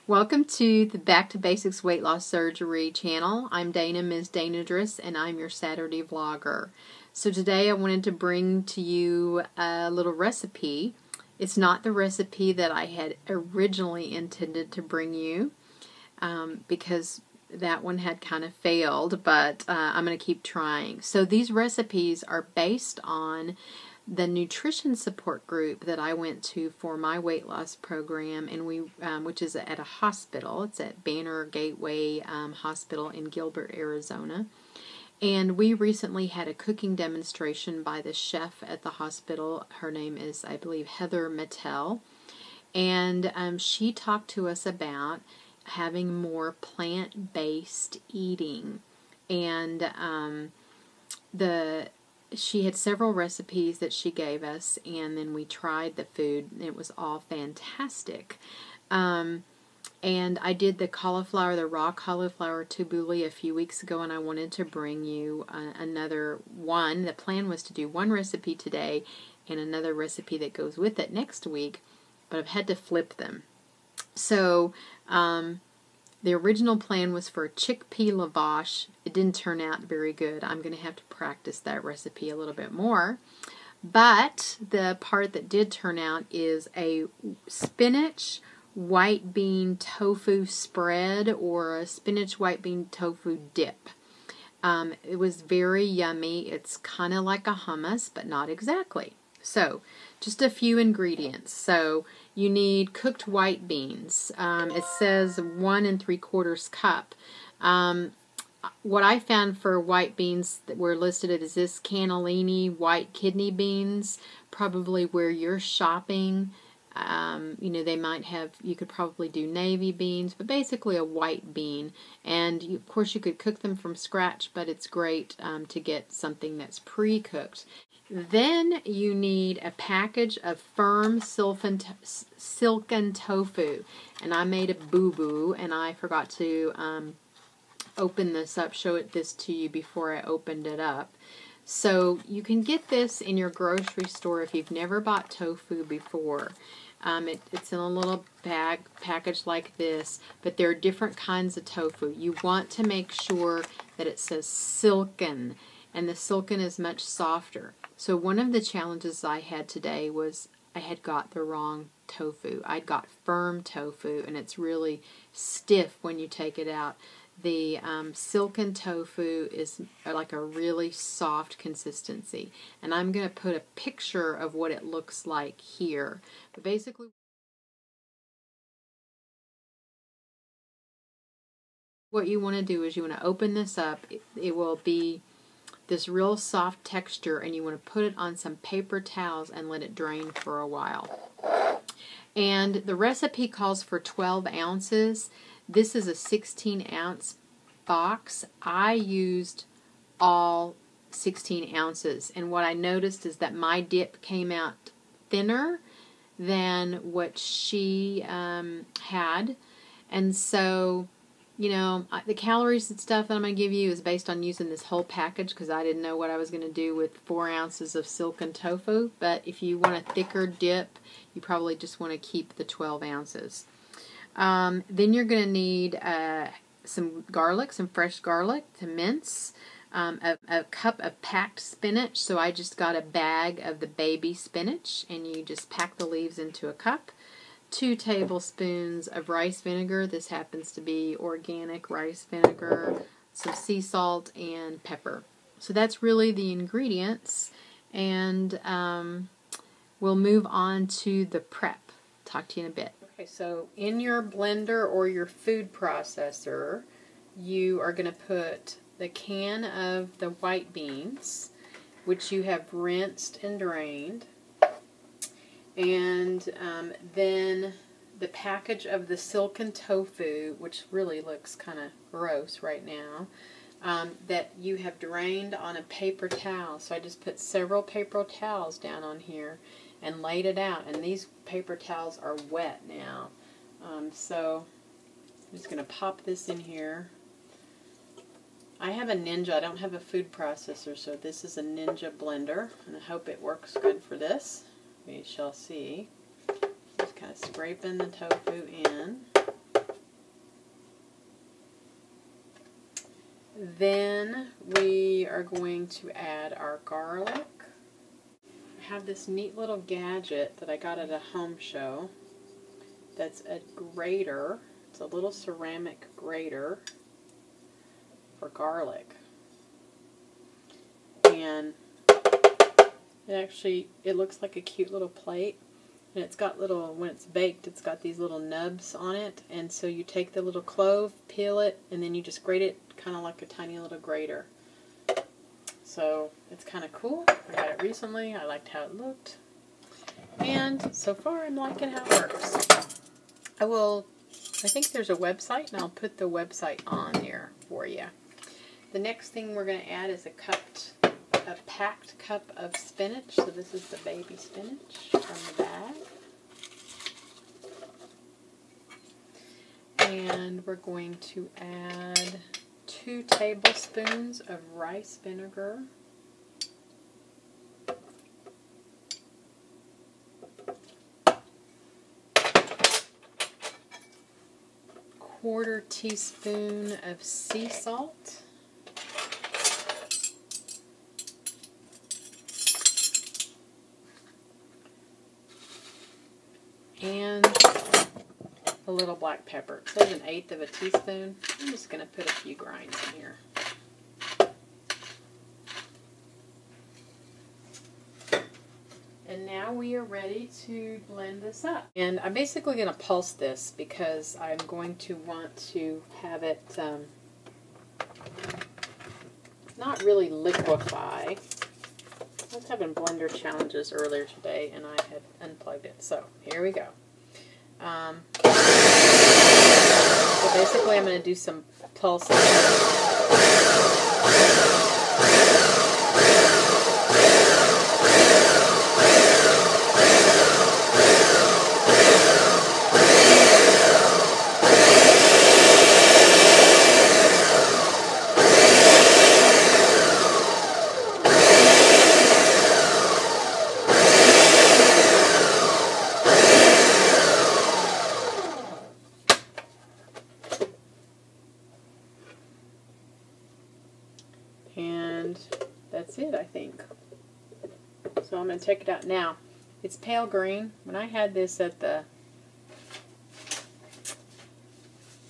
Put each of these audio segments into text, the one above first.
Welcome to the Back to Basics Weight Loss Surgery channel. I'm Dana, Ms DanaGerous, and I'm your Saturday vlogger. So today I wanted to bring to you a little recipe. It's not the recipe that I had originally intended to bring you because that one had kind of failed, but I'm going to keep trying. So these recipes are based on the nutrition support group that I went to for my weight loss program, and which is at a hospital. It's at Banner Gateway Hospital in Gilbert, Arizona. And we recently had a cooking demonstration by the chef at the hospital. Her name is, I believe, Heather Mattel. And she talked to us about having more plant-based eating. And she had several recipes that she gave us, and then we tried the food, and it was all fantastic. And I did the raw cauliflower tabbouleh a few weeks ago, and I wanted to bring you another one. The plan was to do one recipe today and another recipe that goes with it next week, but I've had to flip them. So, the original plan was for a chickpea lavash. It didn't turn out very good. I'm going to have to practice that recipe a little bit more. But the part that did turn out is a spinach white bean tofu spread or a spinach white bean tofu dip. It was very yummy. It's kind of like a hummus, but not exactly. So, just a few ingredients. So, you need cooked white beans. It says 1 3/4 cup. What I found for white beans that were listed as this cannellini white kidney beans, probably where you're shopping, they might have, you could probably do navy beans, but basically a white bean. And of course you could cook them from scratch, but it's great to get something that's pre-cooked. Then you need a package of firm silken tofu. And I made a boo-boo, and I forgot to open this up, show this to you before I opened it up. So you can get this in your grocery store if you've never bought tofu before. It's in a little package like this, but there are different kinds of tofu. You want to make sure that it says silken, and the silken is much softer. So one of the challenges I had today was I had got the wrong tofu. I'd got firm tofu, and it's really stiff when you take it out. The silken tofu is like a really soft consistency, and I'm going to put a picture of what it looks like here. But basically, what you want to do is you want to open this up. It will be this real soft texture, and you want to put it on some paper towels and let it drain for a while. And the recipe calls for 12 ounces. This is a 16-ounce box. I used all 16 ounces, and what I noticed is that my dip came out thinner than what she had, and so the calories and stuff that I'm going to give you is based on using this whole package because I didn't know what I was going to do with 4 ounces of silken tofu. But if you want a thicker dip, you probably just want to keep the 12 ounces. Then you're going to need some garlic, some fresh garlic to mince, a cup of packed spinach. So I just got a bag of the baby spinach, and you just pack the leaves into a cup. 2 tablespoons of rice vinegar. This happens to be organic rice vinegar, some sea salt, and pepper. So that's really the ingredients, and we'll move on to the prep. Talk to you in a bit. Okay, so in your blender or your food processor, you are going to put the can of the white beans, which you have rinsed and drained, and then the package of the silken tofu, which really looks kind of gross right now, that you have drained on a paper towel. So I just put several paper towels down on here and laid it out, and these paper towels are wet now. So I'm just going to pop this in here. I have a Ninja. I don't have a food processor, so this is a Ninja blender, and I hope it works good for this. We shall see. Just kind of scraping the tofu in. Then we are going to add our garlic. I have this neat little gadget that I got at a home show that's a grater. It's a little ceramic grater for garlic. And it looks like a cute little plate. And it's got little, when it's baked, it's got these little nubs on it. And so you take the little clove, peel it, and then you just grate it kind of like a tiny little grater. So it's kind of cool. I got it recently. I liked how it looked. And so far I'm liking how it works. I think there's a website, and I'll put the website on there for you. The next thing we're going to add is a packed cup of spinach. So this is the baby spinach from the bag. And we're going to add 2 tablespoons of rice vinegar. Quarter teaspoon of sea salt. And a little black pepper. It says 1/8 of a teaspoon. I'm just going to put a few grinds in here. And now we are ready to blend this up. And I'm basically going to pulse this because I'm going to want to have it not really liquefy. I was having blender challenges earlier today and I had unplugged it. So here we go. So basically I'm going to do some pulsing. And that's it, I think. So I'm going to take it out now. It's pale green. When I had this at the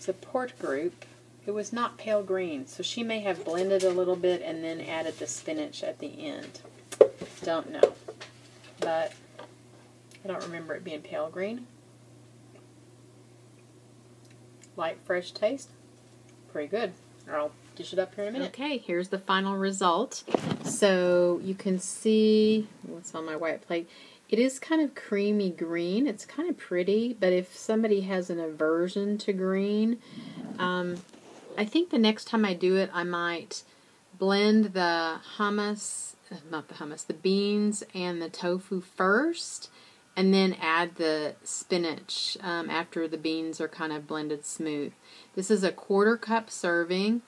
support group, it was not pale green. So she may have blended a little bit and then added the spinach at the end. Don't know. But I don't remember it being pale green. Light, fresh taste. Pretty good. I'll dish it up here in a minute. Okay, here's the final result. So you can see what's on my white plate. It is kind of creamy green. It's kind of pretty, but if somebody has an aversion to green, I think the next time I do it, I might blend the the beans and the tofu first, and then add the spinach after the beans are kind of blended smooth. This is a 1/4 cup serving,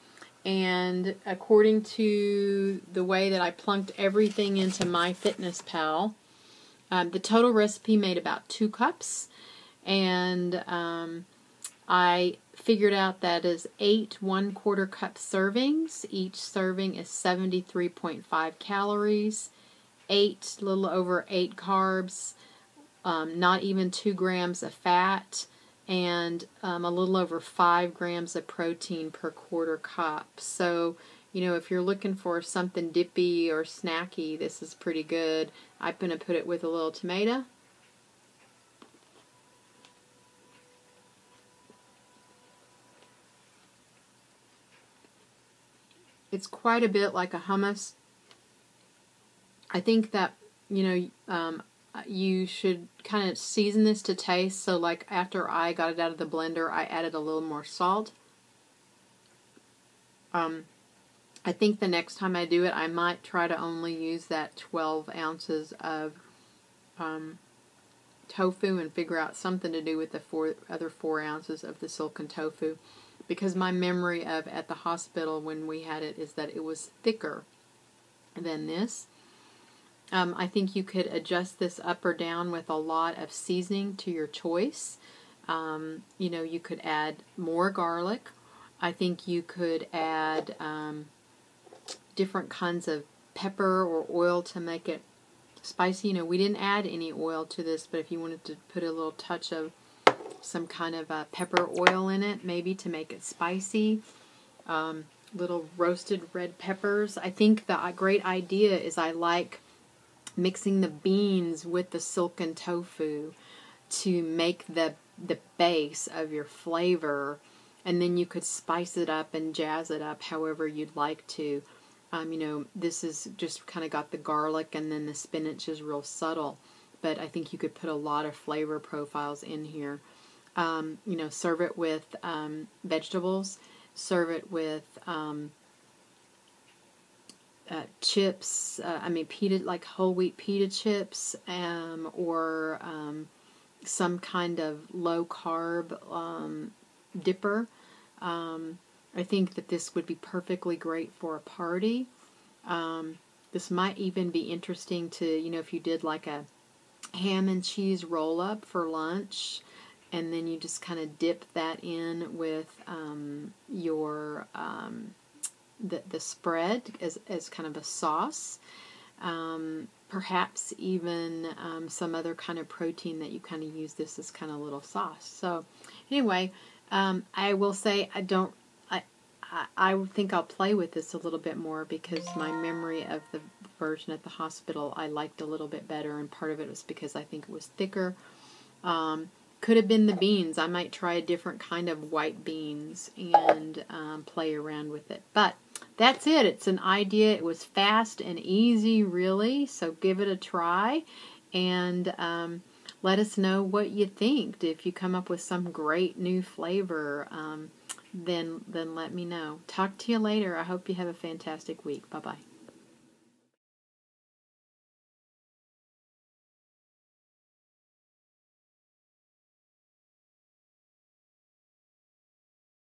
and according to the way that I plunked everything into MyFitnessPal, the total recipe made about 2 cups, and I figured out that is 8 1/4 cup servings. Each serving is 73.5 calories, a little over 8 carbs, not even 2 grams of fat, and a little over 5 grams of protein per 1/4 cup. So, you know, if you're looking for something dippy or snacky, this is pretty good. I'm going to put it with a little tomato. It's quite a bit like a hummus. I think that, you know, you should kind of season this to taste. So like after I got it out of the blender, I added a little more salt. I think the next time I do it, I might try to only use that 12 ounces of tofu and figure out something to do with the other 4 ounces of the silken tofu. Because my memory of at the hospital when we had it is that it was thicker than this. I think you could adjust this up or down with a lot of seasoning to your choice. You know, you could add more garlic, I think you could add different kinds of pepper or oil to make it spicy. You know, we didn't add any oil to this, but if you wanted to put a little touch of some kind of pepper oil in it, maybe to make it spicy. Little roasted red peppers. I think the great idea is I like mixing the beans with the silken tofu to make the base of your flavor, and then you could spice it up and jazz it up however you'd like to. You know, this is just kind of got the garlic, and then the spinach is real subtle, but I think you could put a lot of flavor profiles in here. You know, serve it with vegetables, serve it with chips, pita, like whole wheat pita chips, or some kind of low carb dipper. I think that this would be perfectly great for a party. This might even be interesting to, you know, if you did like a ham and cheese roll up for lunch, and then you just kind of dip that in with your the spread as kind of a sauce. Perhaps even some other kind of protein that you kind of use this as kind of a little sauce. So anyway, I will say I think I'll play with this a little bit more, because my memory of the version at the hospital I liked a little bit better, and part of it was because I think it was thicker. Could have been the beans. I might try a different kind of white beans and play around with it. But that's it. It's an idea. It was fast and easy, really. So give it a try, and let us know what you think. If you come up with some great new flavor, then let me know. Talk to you later. I hope you have a fantastic week. Bye-bye.